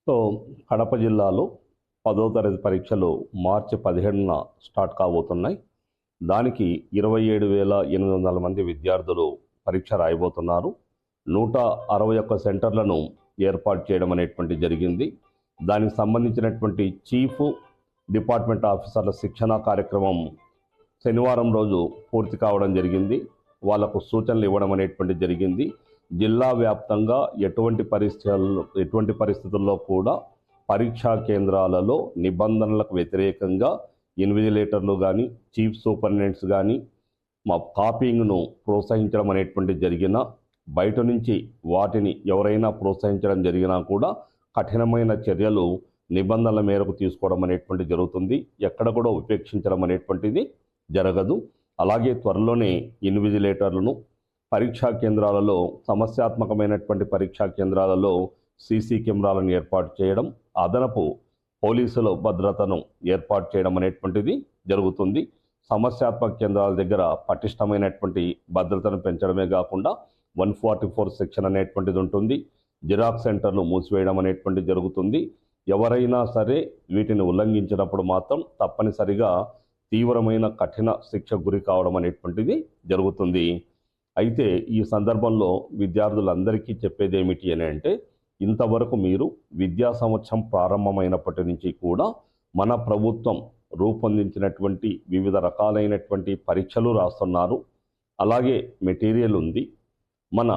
So Kadapa జిల్లాలో 10వ తరగతి పరీక్షలు మార్చి 17న స్టార్ట్ కాబోతున్నాయి. దానికి 27,800 మంది విద్యార్థులు పరీక్ష రాయబోతున్నారు. 161 సెంటర్లను ఏర్పాటు చేయడం అనేటువంటి జరిగింది. దానికి సంబంధించినటువంటి చీఫ్ డిపార్ట్మెంట్ ఆఫీసర్ల శిక్షణ కార్యక్రమం శనివారం రోజు పూర్తి కావడం జరిగింది. వాళ్లకు సూచనలు ఇవ్వడం అనేటువంటి జరిగింది. జిల్లా వ్యాప్తంగా ఎటువంటి పరిస్థితుల్లో కూడా పరీక్షా కేంద్రాలలో నిబంధనలకు వ్యతిరేకంగా ఇన్విజిలేటర్లు కానీ చీఫ్ సూపరింటెండెంట్స్ కానీ కాపీయింగ్ను ప్రోత్సహించడం అనేటువంటి జరిగిన బయట నుంచి వాటిని ఎవరైనా ప్రోత్సహించడం జరిగినా కూడా కఠినమైన చర్యలు నిబంధనల మేరకు తీసుకోవడం అనేటువంటి జరుగుతుంది. ఎక్కడ కూడా ఉపేక్షించడం అనేటువంటిది జరగదు. అలాగే త్వరలోనే ఇన్విజిలేటర్లను పరీక్షా కేంద్రాలలో సమస్యాత్మకమైనటువంటి పరీక్షా కేంద్రాలలో సీసీ కెమెరాలను ఏర్పాటు చేయడం, అదనపు పోలీసుల భద్రతను ఏర్పాటు చేయడం అనేటువంటిది జరుగుతుంది. సమస్యాత్మక కేంద్రాల దగ్గర పటిష్టమైనటువంటి భద్రతను పెంచడమే కాకుండా 144 సెక్షన్ అనేటువంటిది ఉంటుంది. జిరాక్స్ సెంటర్లు మూసివేయడం అనేటువంటిది జరుగుతుంది. ఎవరైనా సరే వీటిని ఉల్లంఘించినప్పుడు మాత్రం తప్పనిసరిగా తీవ్రమైన కఠిన శిక్ష గురి కావడం అనేటువంటిది జరుగుతుంది. అయితే ఈ సందర్భంలో విద్యార్థులందరికీ చెప్పేది ఏమిటి అని అంటే, ఇంతవరకు మీరు విద్యా సంవత్సరం ప్రారంభమైనప్పటి నుంచి కూడా మన ప్రభుత్వం రూపొందించినటువంటి వివిధ రకాలైనటువంటి పరీక్షలు రాస్తున్నారు. అలాగే మెటీరియల్ ఉంది. మన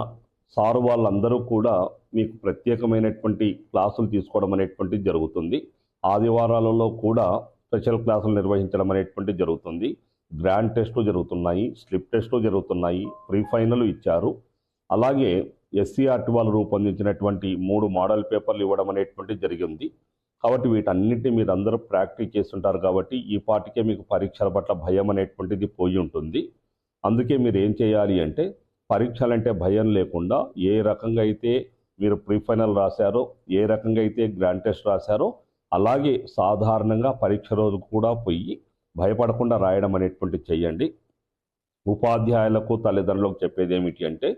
సారు వాళ్ళందరూ కూడా మీకు ప్రత్యేకమైనటువంటి క్లాసులు తీసుకోవడం అనేటువంటిది జరుగుతుంది. ఆదివారాలలో కూడా స్పెషల్ క్లాసులు నిర్వహించడం అనేటువంటిది జరుగుతుంది. గ్రాండ్ టెస్టులు జరుగుతున్నాయి, స్లిప్ టెస్టులు జరుగుతున్నాయి, ప్రీ ఫైనల్ ఇచ్చారు. అలాగే ఎస్సీఆర్టీ వాళ్ళు రూపొందించినటువంటి 3 మోడల్ పేపర్లు ఇవ్వడం అనేటువంటిది జరిగింది. కాబట్టి వీటన్నిటిని మీరు అందరూ ప్రాక్టీస్ చేస్తుంటారు కాబట్టి ఈ పాటికే మీకు పరీక్షల పట్ల భయం అనేటువంటిది పోయి ఉంటుంది. అందుకే మీరు ఏం చేయాలి అంటే, పరీక్షలంటే భయం లేకుండా ఏ రకంగా అయితే మీరు ప్రీ ఫైనల్ రాశారో, ఏ రకంగా అయితే గ్రాండ్ టెస్ట్ రాశారో, అలాగే సాధారణంగా పరీక్ష రోజు కూడా పోయి భయపడకుండా రాయడం అనేటువంటి చెయ్యండి. ఉపాధ్యాయులకు తల్లిదండ్రులకు చెప్పేది ఏమిటి అంటే,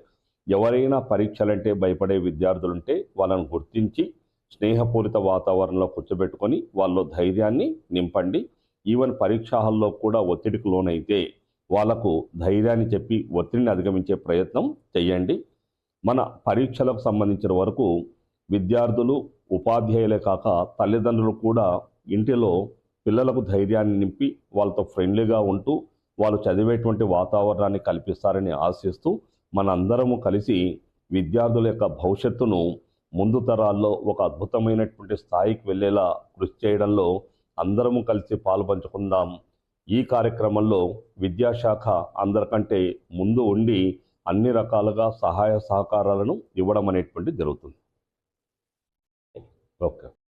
ఎవరైనా పరీక్షలంటే భయపడే విద్యార్థులుంటే వాళ్ళను గుర్తించి స్నేహపూరిత వాతావరణంలో కూర్చోబెట్టుకొని వాళ్ళలో ధైర్యాన్ని నింపండి. ఈవెన్ పరీక్షా హాల్లో కూడా ఒత్తిడికి లోనైతే వాళ్లకు ధైర్యాన్ని చెప్పి ఒత్తిడిని అధిగమించే ప్రయత్నం చేయండి. మన పరీక్షలకు సంబంధించిన వరకు విద్యార్థులు, ఉపాధ్యాయులే కాక తల్లిదండ్రులు కూడా ఇంటిలో పిల్లలకు ధైర్యాన్ని నింపి వాళ్ళతో ఫ్రెండ్లీగా ఉంటూ వాళ్ళు చదివేటువంటి వాతావరణాన్ని కల్పిస్తారని ఆశిస్తూ మనందరము కలిసి విద్యార్థుల యొక్క భవిష్యత్తును ముందు తరాల్లో ఒక అద్భుతమైనటువంటి స్థాయికి వెళ్ళేలా కృషి చేయడంలో అందరము కలిసి పాలుపంచుకుందాం. ఈ కార్యక్రమంలో విద్యాశాఖ అందరికంటే ముందు ఉండి అన్ని రకాలుగా సహాయ సహకారాలను ఇవ్వడం అనేటువంటి జరుగుతుంది. ఓకే.